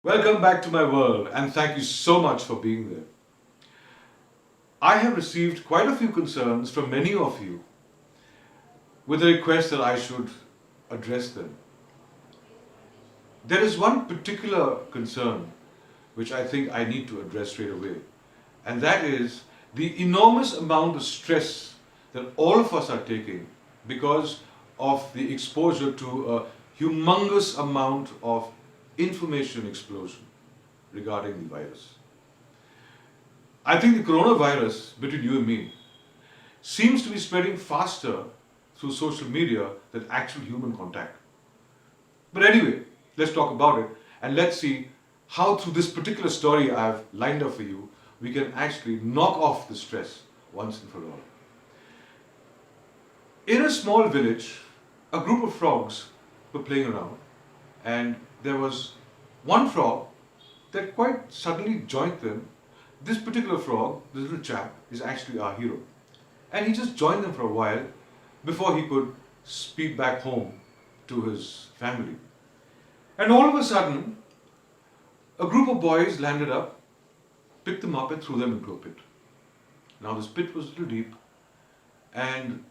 Welcome back to my world and thank you so much for being there. I have received quite a few concerns from many of you with the request that I should address them. There is one particular concern which I think I need to address straight away, and that is the enormous amount of stress that all of us are taking because of the exposure to a humongous amount of information explosion regarding the virus. I think the coronavirus, between you and me, seems to be spreading faster through social media than actual human contact. But anyway, let's talk about it and let's see how through this particular story I've lined up for you, we can actually knock off the stress once and for all. In a small village, a group of frogs were playing around, and there was one frog that quite suddenly joined them. This particular frog, this little chap, is actually our hero. And he just joined them for a while before he could speed back home to his family. And all of a sudden, a group of boys landed up, picked them up and threw them into a pit. Now this pit was a little deep and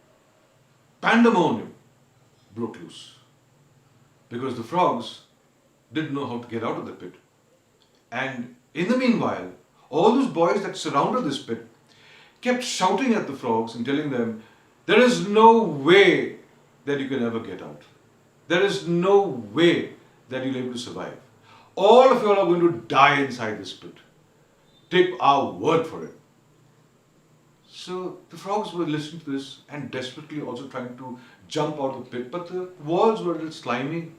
pandemonium broke loose because the frogs didn't know how to get out of the pit. And in the meanwhile, all those boys that surrounded this pit kept shouting at the frogs and telling them, there is no way that you can ever get out. There is no way that you'll be able to survive. All of you are going to die inside this pit. Take our word for it. So the frogs were listening to this and desperately also trying to jump out of the pit, but the walls were a little slimy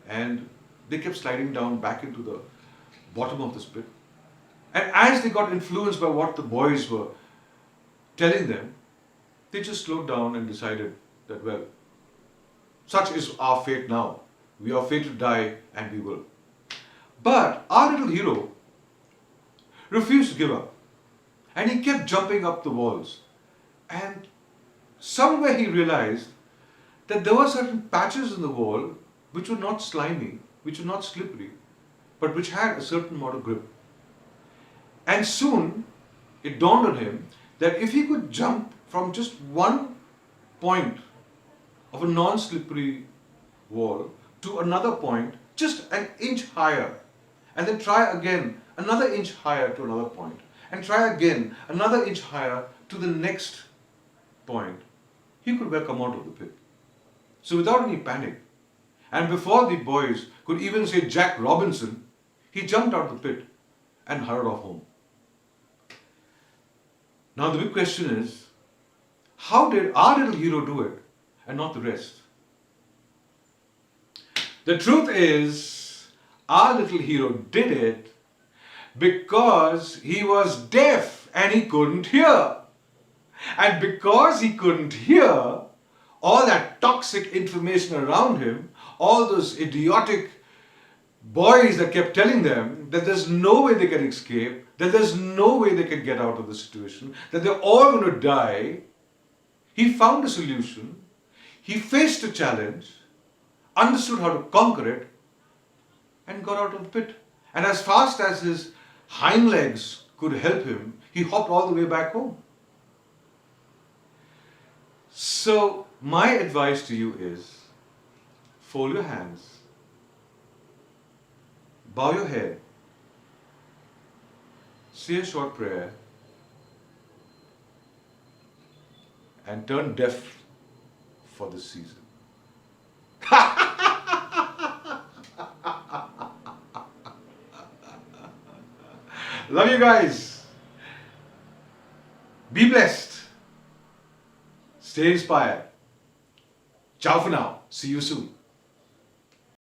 and they kept sliding down back into the bottom of this pit. And as they got influenced by what the boys were telling them, they just slowed down and decided that, well, such is our fate now. We are fated to die and we will. But our little hero refused to give up. And he kept jumping up the walls. And somewhere he realized that there were certain patches in the wall which were not slimy, which were not slippery, but which had a certain amount of grip. And soon it dawned on him that if he could jump from just one point of a non-slippery wall to another point, just an inch higher, and then try again another inch higher to another point, and try again another inch higher to the next point, he could well come out of the pit. So without any panic, and before the boys could even say Jack Robinson, he jumped out of the pit and hurried off home. Now the big question is, how did our little hero do it and not the rest? The truth is, our little hero did it because he was deaf and he couldn't hear. And because he couldn't hear, all that toxic information around him, all those idiotic boys that kept telling them that there's no way they can escape, that there's no way they can get out of the situation, that they're all going to die, he found a solution, he faced a challenge, understood how to conquer it, and got out of the pit. And as fast as his hind legs could help him, he hopped all the way back home. So my advice to you is, fold your hands, bow your head, say a short prayer, and turn deaf for this season. Love you guys. Be blessed. Stay inspired. Ciao for now. See you soon.